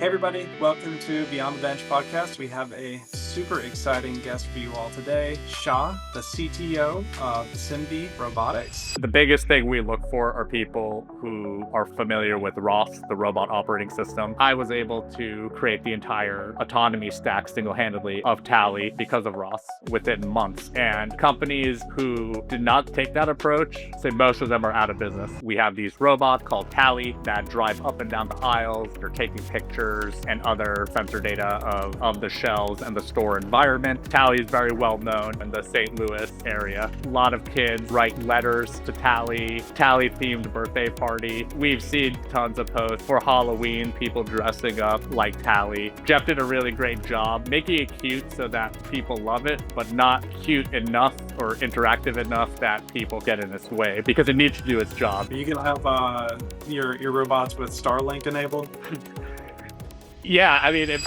Hey everybody, welcome to Beyond the Bench podcast. We have a super exciting guest for you all today, Shah, the CTO of Simbe Robotics. The biggest thing we look for are people who are familiar with ROS, the robot operating system. I was able to create the entire autonomy stack single-handedly of Tally because of ROS within months. And companies who did not take that approach, say most of them are out of business. We have these robots called Tally that drive up and down the aisles. They're taking pictures and other sensor data of the shelves and the store environment. Tally is very well known in the St. Louis area. A lot of kids write letters to Tally themed birthday party. We've seen tons of posts for Halloween, people dressing up like Tally. Jeff did a really great job making it cute so that people love it, but not cute enough or interactive enough that people get in its way, because it needs to do its job. You can have your robots with Starlink enabled. Yeah, I mean,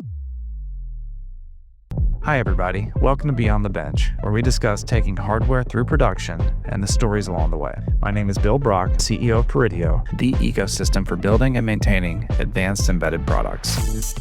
Hi everybody, welcome to Beyond the Bench, where we discuss taking hardware through production and the stories along the way. My name is Bill Brock, CEO of Peridio, the ecosystem for building and maintaining advanced embedded products.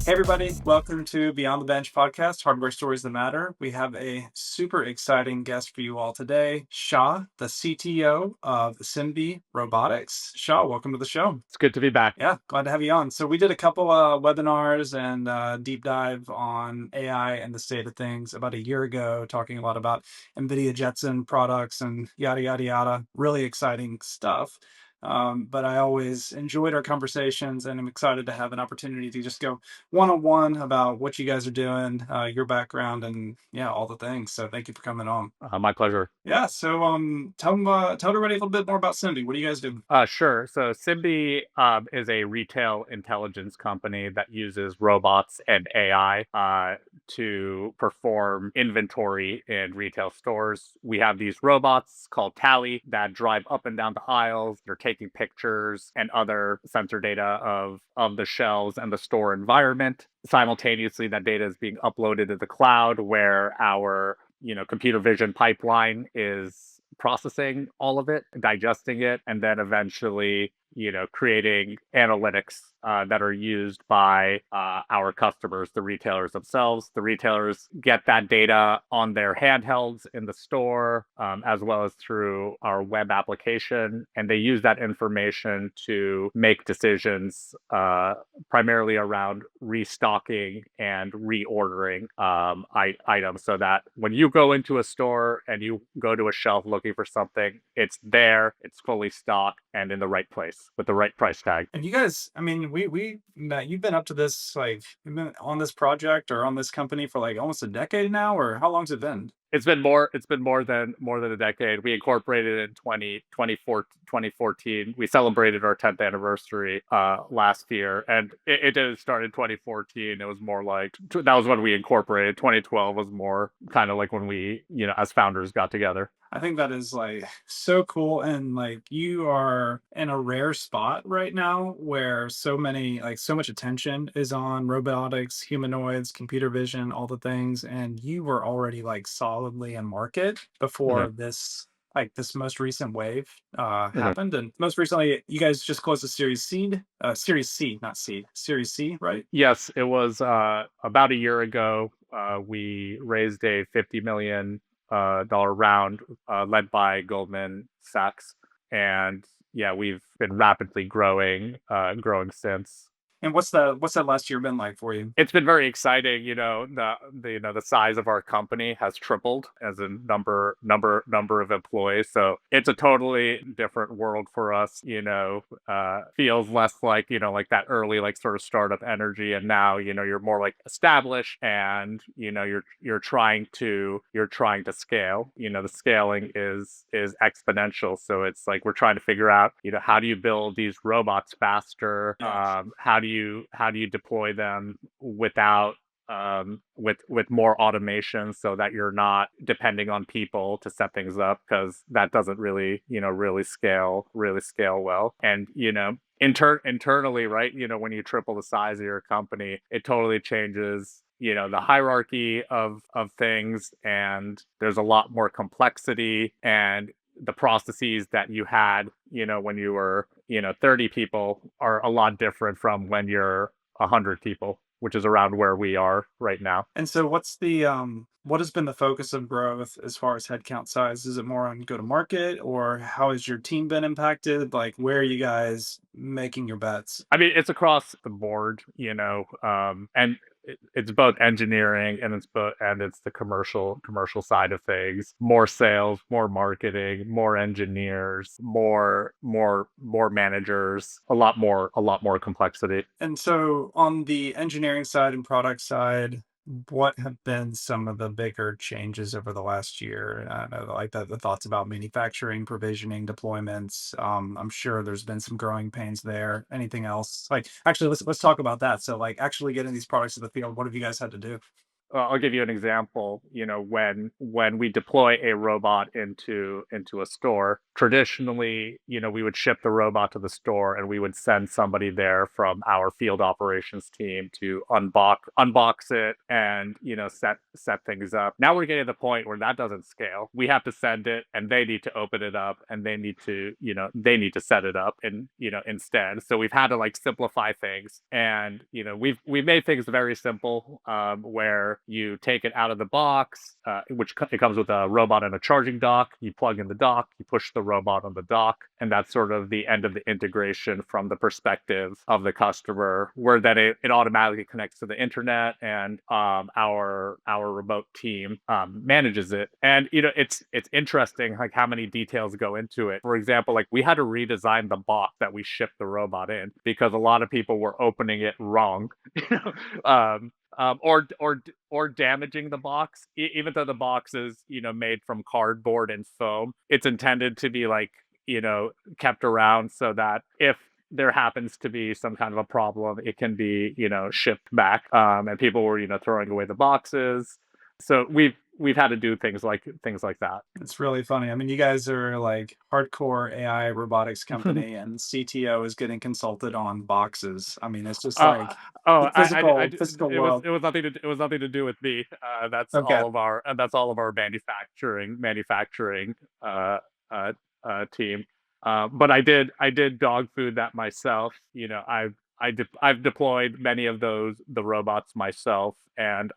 Hey everybody, welcome to Beyond the Bench podcast, Hardware Stories That Matter. We have a super exciting guest for you all today, Shah, the CTO of Simbe Robotics. Shah, welcome to the show. it's good to be back. Yeah, glad to have you on. So we did a couple webinars and deep dive on AI and the state of things about a year ago, talking a lot about NVIDIA Jetson products and yada, yada, yada. Really exciting stuff. But I always enjoyed our conversations, and I'm excited to have an opportunity to just go one-on-one about what you guys are doing, your background, and yeah, all the things. So thank you for coming on. My pleasure. Yeah, so tell everybody a little bit more about Simbe. What do you guys do? Sure. So Simbe is a retail intelligence company that uses robots and AI to perform inventory in retail stores. We have these robots called Tally that drive up and down the aisles. They're taking pictures and other sensor data of the shelves and the store environment. Simultaneously, that data is being uploaded to the cloud, where our computer vision pipeline is processing all of it, digesting it, and then eventually, creating analytics that are used by our customers, the retailers themselves. The retailers get that data on their handhelds in the store, as well as through our web application, and they use that information to make decisions primarily around restocking and reordering items, so that when you go into a store and you go to a shelf looking for something, it's there, it's fully stocked, and in the right place with the right price tag. And you guys, I mean, you've been up to this, like, you've been on this project or on this company for like almost a decade now, or how long's it been? It's been more than a decade. We incorporated in 2014. We celebrated our 10th anniversary last year, and it didn't start in 2014. It was more like that was when we incorporated. 2012 was more kind of like when we, as founders got together. I think that is like so cool, and like you are in a rare spot right now where so much attention is on robotics, humanoids, computer vision, all the things, and you were already like solidly in market before this most recent wave happened. And most recently you guys just closed a Series C, not seed, Series C, right? Yes, it was about a year ago. We raised a $50 million round led by Goldman Sachs, and yeah, we've been rapidly growing since. And what's that last year been like for you? It's been very exciting. The size of our company has tripled as a number of employees. So it's a totally different world for us. Feels less like like that early sort of startup energy, and now you're more like established, and you're trying to scale. The scaling is exponential. So it's like we're trying to figure out how do you build these robots faster? How do you deploy them without with more automation, so that you're not depending on people to set things up, because that doesn't really scale well. And internally, right, when you triple the size of your company, it totally changes the hierarchy of things, and there's a lot more complexity, and the processes that you had, when you were 30 people are a lot different from when you're 100 people, which is around where we are right now. And so what's the what has been the focus of growth as far as headcount size? Is it more on go to market, or how has your team been impacted? Like, where are you guys making your bets? I mean, it's across the board, and it's both engineering and it's the commercial side of things. More sales, more marketing, more engineers, more managers, a lot more complexity. And so on the engineering side and product side, what have been some of the bigger changes over the last year? I know, like the thoughts about manufacturing, provisioning, deployments. I'm sure there's been some growing pains there. Anything else? Like, actually, let's talk about that. So, like, actually getting these products to the field, what have you guys had to do? I'll give you an example. When we deploy a robot into a store, traditionally, we would ship the robot to the store and we would send somebody there from our field operations team to unbox it and set things up. Now we're getting to the point where that doesn't scale. We have to send it and they need to open it up and they need to set it up and instead. So we've had to like simplify things and we've made things very simple where you take it out of the box, it comes with a robot and a charging dock. You plug in the dock, you push the robot on the dock, and that's sort of the end of the integration from the perspective of the customer, where then it automatically connects to the internet, and our remote team manages it. And it's interesting like how many details go into it. For example, like we had to redesign the box that we shipped the robot in because a lot of people were opening it wrong. Or damaging the box, even though the box is made from cardboard and foam. It's intended to be like kept around so that if there happens to be some kind of a problem, it can be shipped back. And people were throwing away the boxes, so we've had to do things like that. It's really funny. I mean, you guys are like hardcore AI robotics company, and CTO is getting consulted on boxes. I mean, it's just Uh, like oh, the physical it was world. nothing to do with me. That's Okay. all of our manufacturing uh, uh, team. But I did dog food that myself. I've deployed many of the robots myself, and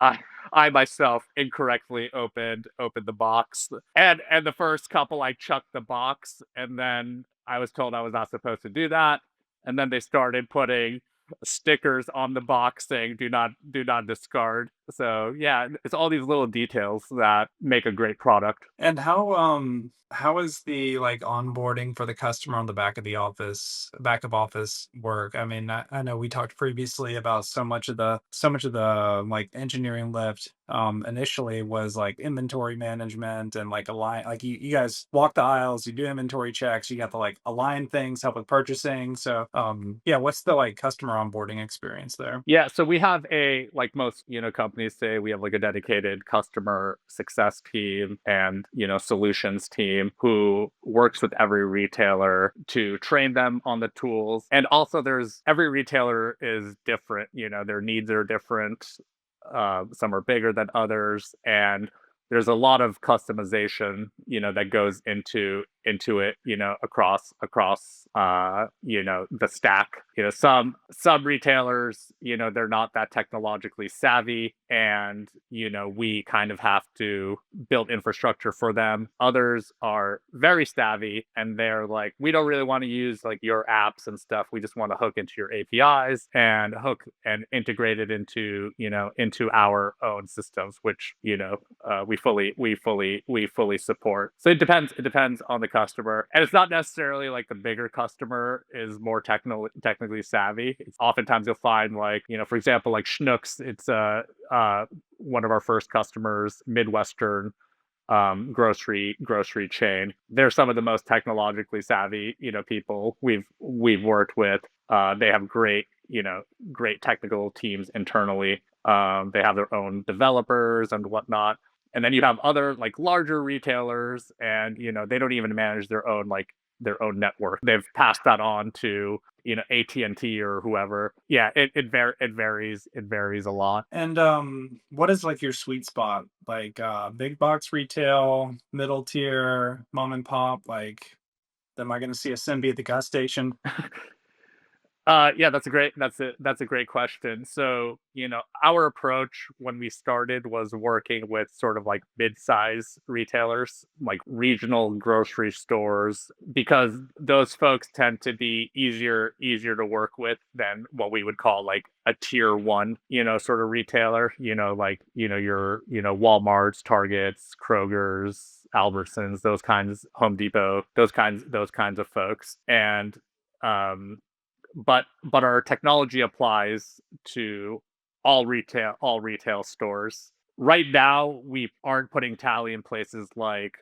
I myself incorrectly opened the box, and the first couple I chucked the box, and then I was told I was not supposed to do that, and then they started putting stickers on the box saying do not discard. So yeah, it's all these little details that make a great product. And how is the like onboarding for the customer on the back of office work? I mean, I know we talked previously about so much of the like engineering lift initially was like inventory management and like align, like you guys walk the aisles, you do inventory checks, you got to like align things, help with purchasing. So yeah, what's the like customer onboarding experience there? Yeah, so we have like most, companies say, we have like a dedicated customer success team and, solutions team who works with every retailer to train them on the tools. And also every retailer is different, their needs are different. Some are bigger than others, and there's a lot of customization, that goes into it, across the stack. Some retailers, they're not that technologically savvy, and we kind of have to build infrastructure for them. Others are very savvy, and they're like, we don't really want to use like your apps and stuff. We just want to hook into your APIs and hook and integrate it into our own systems, which we fully support. So it depends on the customer, and it's not necessarily like the bigger customer is more technically savvy. It's oftentimes you'll find, like, for example, like Schnucks. It's one of our first customers, Midwestern grocery chain. They're some of the most technologically savvy people we've worked with. They have great technical teams internally. They have their own developers and whatnot. And then you have other like larger retailers, and they don't even manage their own network. They've passed that on to AT&T or whoever. Yeah, it varies a lot. And what is like your sweet spot? Like big box retail, middle tier, mom and pop, like Am I going to see a Simbe at the gas station? Yeah, that's a great question. So, our approach when we started was working with sort of like mid-size retailers, like regional grocery stores, because those folks tend to be easier to work with than what we would call like a tier one, sort of retailer, like, your, Walmart's, Targets, Kroger's, Albertsons, those kinds, Home Depot, those kinds of folks. And um but our technology applies to all retail stores. Right now, we aren't putting Tally in places like,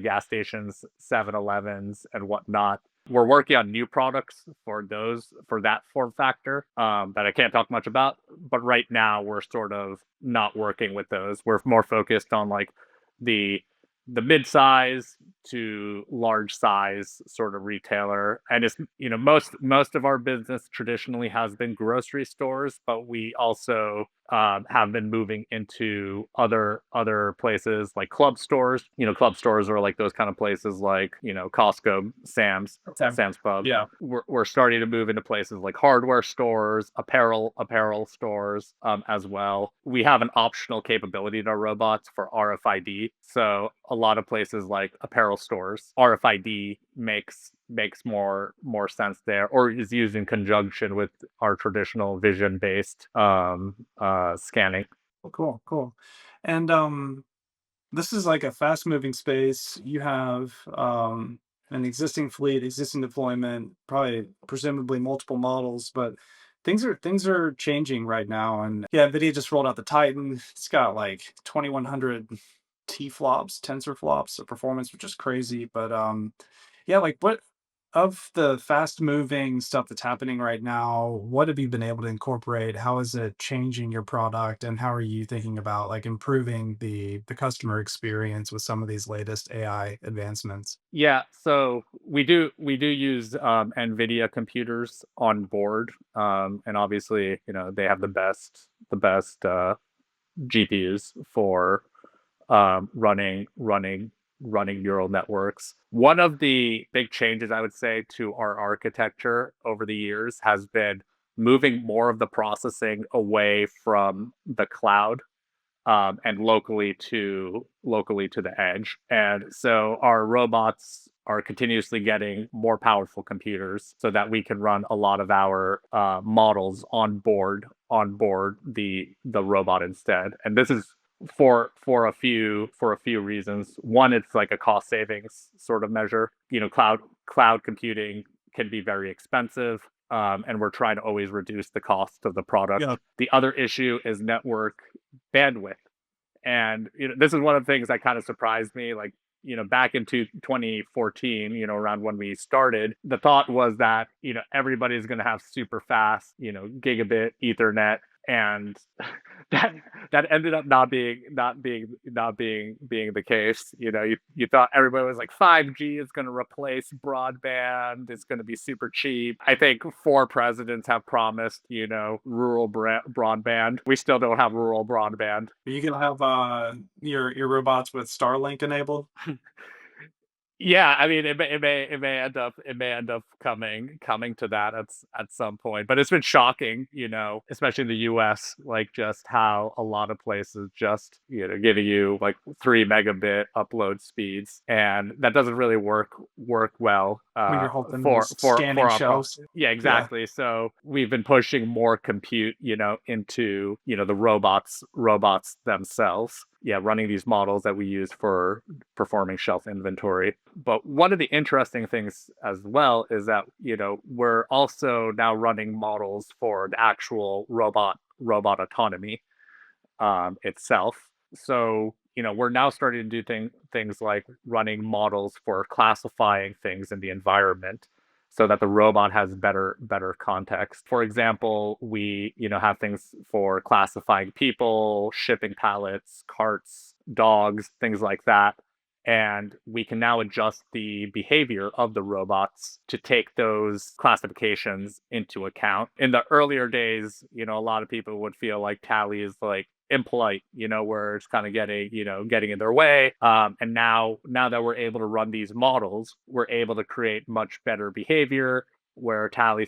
gas stations, 7-Elevens, and whatnot. We're working on new products for that form factor, that I can't talk much about. But right now, we're sort of not working with those. We're more focused on like the mid-size to large size sort of retailer. And it's, most of our business traditionally has been grocery stores, but we also have been moving into other places like club stores. Club stores are like those kind of places like, Costco, Sam. Sam's Club. Yeah. We're starting to move into places like hardware stores, apparel stores, as well. We have an optional capability in our robots for RFID. So a lot of places like apparel stores, RFID makes more sense there, or is used in conjunction with our traditional vision based scanning. Cool, cool. And this is like a fast moving space. You have an existing fleet, existing deployment, probably presumably multiple models, but things are changing right now. And yeah, Nvidia just rolled out the Titan. It's got like 2100 T flops, tensor flops of performance, which is crazy. But yeah, like what of the fast moving stuff that's happening right now, what have you been able to incorporate? How is it changing your product? And how are you thinking about like improving the customer experience with some of these latest AI advancements? Yeah, so we do use NVIDIA computers on board, and obviously, they have the best GPUs for running neural networks. One of the big changes I would say to our architecture over the years has been moving more of the processing away from the cloud, and locally to the edge. And so our robots are continuously getting more powerful computers so that we can run a lot of our models on board the robot instead. And this is for a few reasons. One, it's like a cost savings sort of measure. Cloud computing can be very expensive, and we're trying to always reduce the cost of the product. Yeah. The other issue is network bandwidth. And this is one of the things that kind of surprised me. Like, back into 2014, around when we started, the thought was that everybody's going to have super fast, gigabit Ethernet, and that that ended up not being the case. You thought everybody was like 5G is going to replace broadband. It's going to be super cheap. I think 4 presidents have promised, rural broadband. We still don't have rural broadband. You can have your robots with Starlink enabled. Yeah, I mean, it may end up coming to that at some point, but it's been shocking, especially in the U.S., like just how a lot of places just giving you like 3 megabit upload speeds, and that doesn't really work well When your whole thing for is for scanning for our shelves. yeah, Yeah. exactly. So we've been pushing more compute, into the robots themselves. Yeah, running these models that we use for performing shelf inventory. But one of the interesting things as well is that, we're also now running models for the actual robot autonomy, itself. So, we're now starting to do things like running models for classifying things in the environment so that the robot has better context. For example, we, have things for classifying people, shipping pallets, carts, dogs, things like that. and we can now adjust the behavior of the robots to take those classifications into account. In the earlier days, a lot of people would feel like Tally is like impolite, where it's kind of getting in their way. And now that we're able to run these models, we're able to create much better behavior where Tally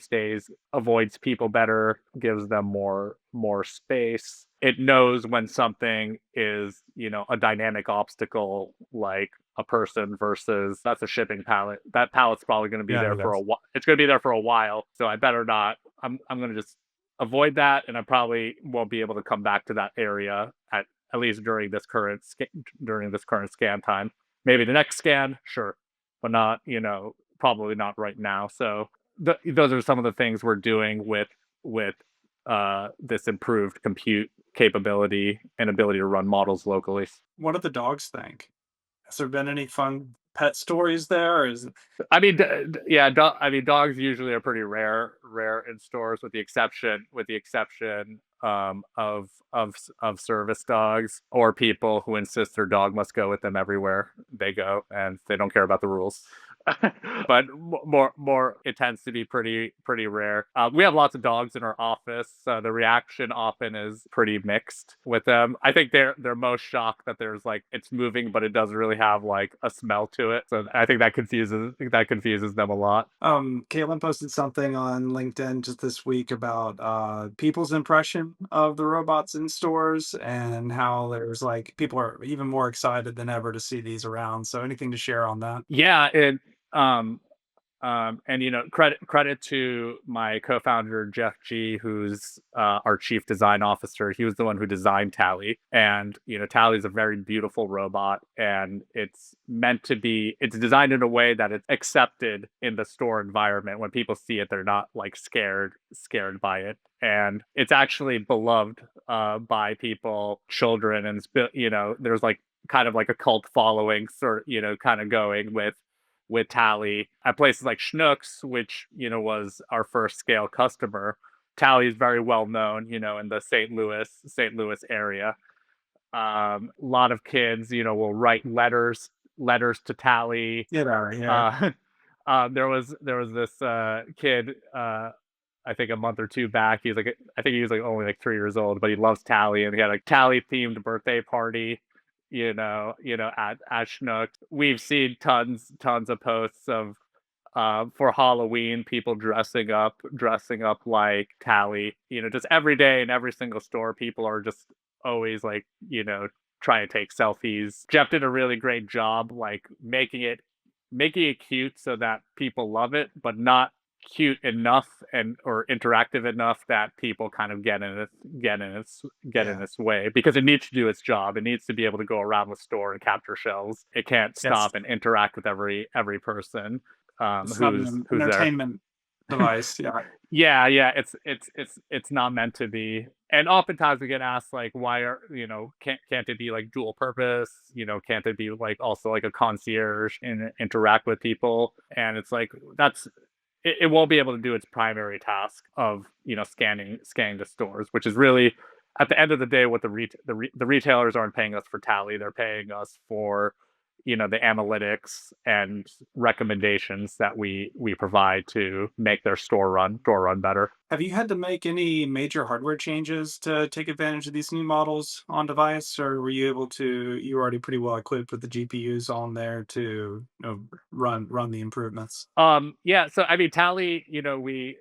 avoids people better, gives them more space. It knows when something is, a dynamic obstacle, like a person versus that's a shipping pallet. That pallet's probably going to be Yeah, there it for a is. while. It's going to be there for a while, so I better not. I'm going to just avoid that, and I probably won't be able to come back to that area at least during this current scan time. Maybe the next scan, sure, but not, probably not right now. So those are some of the things we're doing with this improved compute capability and ability to run models locally. What do the dogs think? Has there been any fun pet stories there? Or is it... I mean, yeah, I mean, dogs usually are pretty rare in stores, with the exception of service dogs or people who insist their dog must go with them everywhere they go, and they don't care about the rules. But more, it tends to be pretty rare. We have lots of dogs in our office, so the reaction often is pretty mixed with them. I think they're most shocked that there's like it's moving, but it doesn't really have like a smell to it. So I think that confuses them a lot. Caitlin posted something on LinkedIn just this week about people's impression of the robots in stores and how there's like people are even more excited than ever to see these around. So anything to share on that? Yeah, um, and credit to my co-founder Jeff G, who's our chief design officer. He was the one who designed Tally, and Tally is a very beautiful robot, and it's designed in a way that it's accepted in the store environment. When people see it, they're not like scared by it, and it's actually beloved by people, children, and there's like kind of like a cult following, sort kind of going with Tally at places like Schnucks, which was our first scale customer. Tally is very well known, in the St. Louis area. A lot of kids, will write letters to Tally. Yeah. Uh, there was this kid. I think a month or two back. I think he was like only like 3 years old, but he loves Tally, and he had a Tally themed birthday party. At Schnook. We've seen tons of posts of for Halloween, people dressing up like Tally. Just every day in every single store, people are just always like, trying to take selfies. Jeff did a really great job, like making it cute so that people love it, but not cute enough and or interactive enough that people kind of get in Yeah. its way, because it needs to do its job. It needs to be able to go around the store and capture shells. It can't Yes. stop and interact with every person It's not an who's there. entertainment device. Yeah. Yeah, it's not meant to be. And oftentimes we get asked like, why are can't it be like dual purpose? Can't it be like also like a concierge and interact with people? And it's like it won't be able to do its primary task of scanning the stores, which is really at the end of the day what the retailers aren't paying us for Tally. They're paying us for the analytics and recommendations that we provide to make their store run better. Have you had to make any major hardware changes to take advantage of these new models on device, or were you able to? You were already pretty well equipped with the GPUs on there to run the improvements. Yeah, so I mean Tally,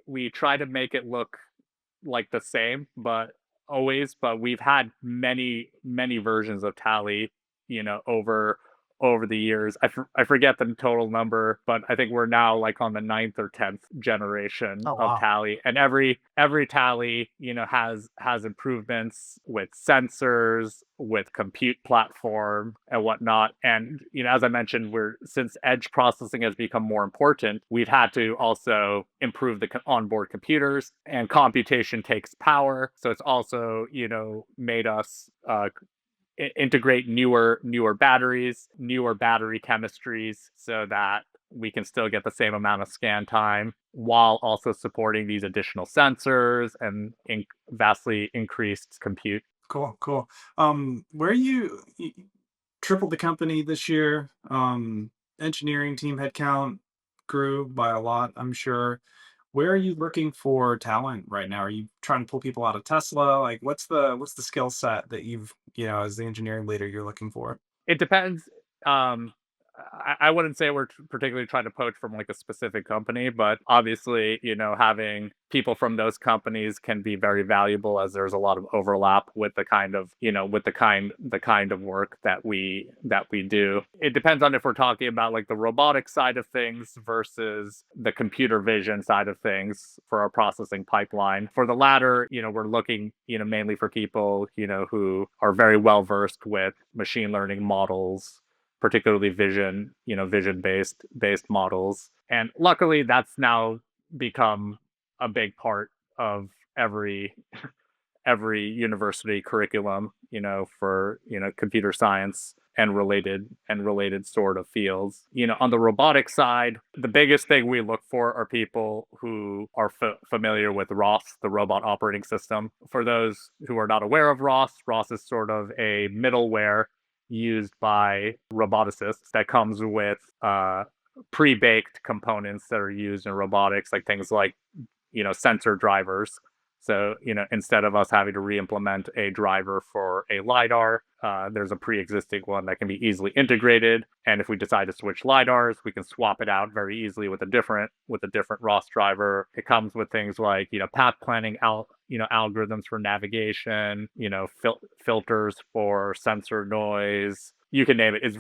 we try to make it look like the same, but we've had many versions of Tally, over the years. I forget the total number, but I think we're now like on the ninth or 10th generation Oh of wow. Tally, and every Tally, has improvements with sensors, with compute platform and whatnot. And as I mentioned, since edge processing has become more important, we've had to also improve the onboard computers, and computation takes power. So it's also made us integrate newer batteries, newer battery chemistries, so that we can still get the same amount of scan time while also supporting these additional sensors and vastly increased compute. Cool. Where tripled the company this year. Engineering team headcount grew by a lot, I'm sure. Where are you looking for talent right now? Are you trying to pull people out of Tesla? Like, what's the skill set that as the engineering leader, you're looking for? It depends. Um, I wouldn't say we're particularly trying to poach from like a specific company, but obviously, having people from those companies can be very valuable as there's a lot of overlap with the kind of, with the kind of work that we do. It depends on if we're talking about like the robotic side of things versus the computer vision side of things for our processing pipeline. For the latter, we're looking, mainly for people, who are very well versed with machine learning models, particularly vision based models. And luckily that's now become a big part of every university curriculum, for, computer science and related sort of fields. On the robotic side, the biggest thing we look for are people who are familiar with ROS, the robot operating system. For those who are not aware of ROS is sort of a middleware used by roboticists that comes with pre-baked components that are used in robotics, like things like sensor drivers. So, instead of us having to re-implement a driver for a LiDAR, there's a pre-existing one that can be easily integrated. And if we decide to switch LiDARs, we can swap it out very easily with a different ROS driver. It comes with things like, path planning, algorithms for navigation, filters for sensor noise. You can name it. It's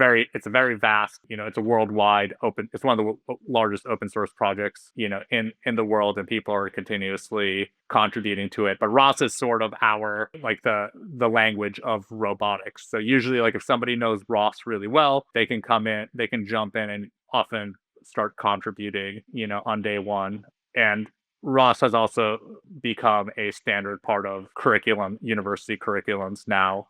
a very vast, it's a worldwide open, it's one of the largest open source projects, in the world, and people are continuously contributing to it. But ROS is sort of our, like the language of robotics. So usually, like, if somebody knows ROS really well, they can jump in and often start contributing, on day one. And ROS has also become a standard part of university curriculums now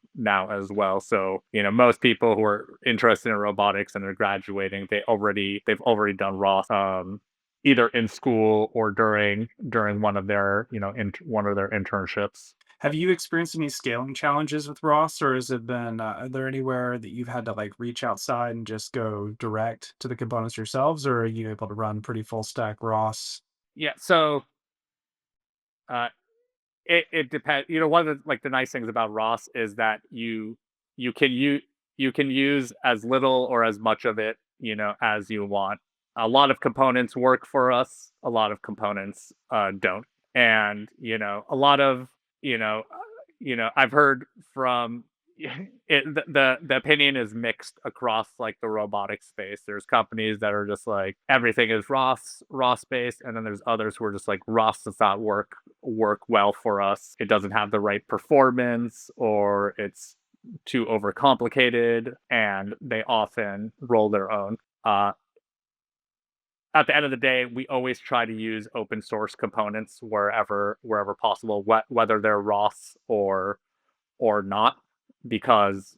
as well. So, most people who are interested in robotics and are graduating, they've already done ROS, either in school or during one of their, one of their internships. Have you experienced any scaling challenges with Ross, or has it been, are there anywhere that you've had to like reach outside and just go direct to the components yourselves, or are you able to run pretty full stack Ross? Yeah. So, uh, it depends. One of the nice things about ROS is that you can use as little or as much of it, as you want. A lot of components work for us. A lot of components don't. And, a lot of, I've heard from the opinion is mixed across like the robotic space. There's companies that are just like everything is ROS based, and then there's others who are just like ROS does not work well for us. It doesn't have the right performance, or it's too overcomplicated, and they often roll their own. At the end of the day, we always try to use open source components wherever possible, whether they're ROS or not, because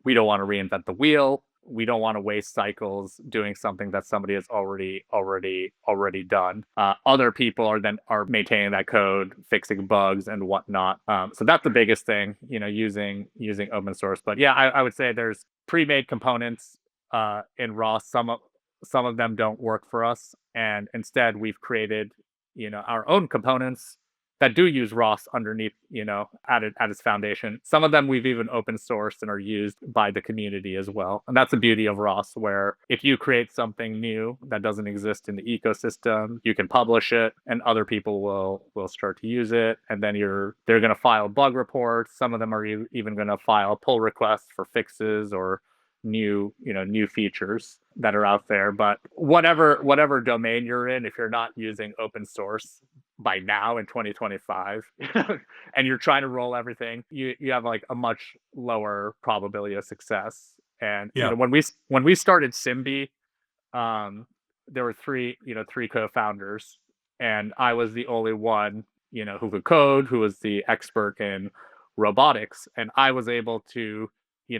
we don't want to reinvent the wheel. We don't want to waste cycles doing something that somebody has already done. Other people are maintaining that code, fixing bugs and whatnot. So that's the biggest thing, using open source. But yeah, I would say there's pre-made components in ROS. Some of them don't work for us, and instead we've created, our own components that do use ROS underneath, at its foundation. Some of them we've even open sourced and are used by the community as well. And that's the beauty of ROS, where if you create something new that doesn't exist in the ecosystem, you can publish it and other people will start to use it. And then they're going to file bug reports. Some of them are even going to file pull requests for fixes or new features that are out there. But whatever domain you're in, if you're not using open source by now in 2025 and you're trying to roll everything, you have like a much lower probability of success. And Yeah. when we started Simbe, there were three co-founders, and I was the only one, who could code, who was the expert in robotics, and I was able to,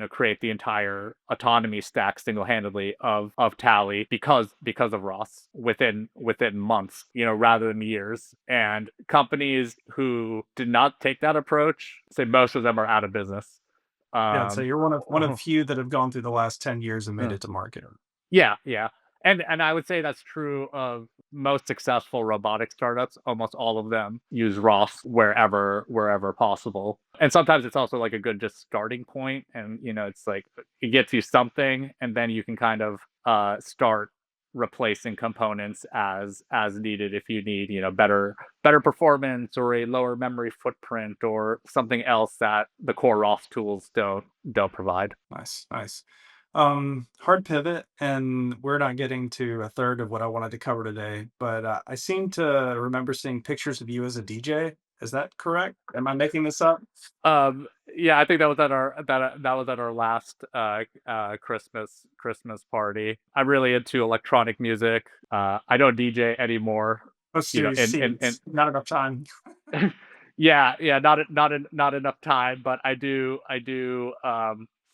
create the entire autonomy stack single-handedly of Tally because of ROS within months, rather than years. And companies who did not take that approach, say most of them are out of business. Yeah, so you're one of Oh, few that have gone through the last 10 years and made uh, it to market. yeah, yeah. And I would say that's true of most successful robotic startups. Almost all of them use ROS wherever possible. And sometimes it's also like a good just starting point. And it's like it gets you something, and then you can kind of start replacing components as needed if you need, better performance or a lower memory footprint or something else that the core ROS tools don't provide. Nice, nice. Hard pivot, and we're not getting to a third of what I wanted to cover today, but I seem to remember seeing pictures of you as a DJ. Is that correct? Am I making this up? Yeah, I think that was at our last Christmas party. I'm really into electronic music. I don't DJ anymore. Let's You know, do in seats. Not enough time. yeah, yeah, not enough time, but I do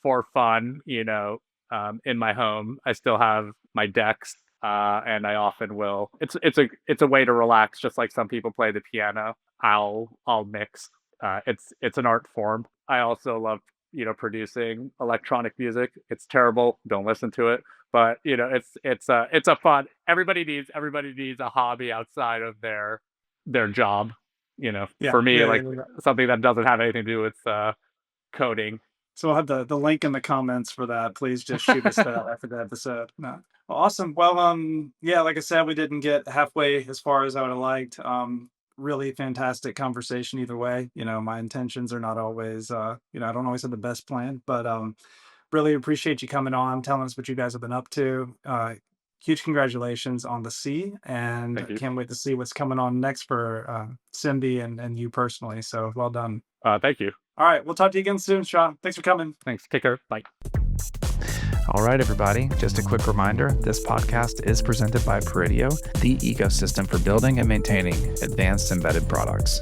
for fun. In my home, I still have my decks, and I often will. It's a way to relax, just like some people play the piano. I'll mix. It's an art form. I also love producing electronic music. It's terrible. Don't listen to it. But it's a fun. Everybody needs a hobby outside of their job. Yeah, For me, yeah, like yeah, yeah. something that doesn't have anything to do with coding. So we'll have the link in the comments for that. Please just shoot us that after the episode. No. Well, awesome. Well, yeah, like I said, we didn't get halfway as far as I would have liked. Really fantastic conversation either way. My intentions are not always, I don't always have the best plan, but really appreciate you coming on, telling us what you guys have been up to. Huge congratulations on the C, and Thank you. can't wait to see what's coming on next for Cindy and you personally. So well done. Thank you. All right, we'll talk to you again soon, Sean. Thanks for coming. Thanks. Take care. Bye. All right, everybody, just a quick reminder, this podcast is presented by Peridio, the ecosystem for building and maintaining advanced embedded products.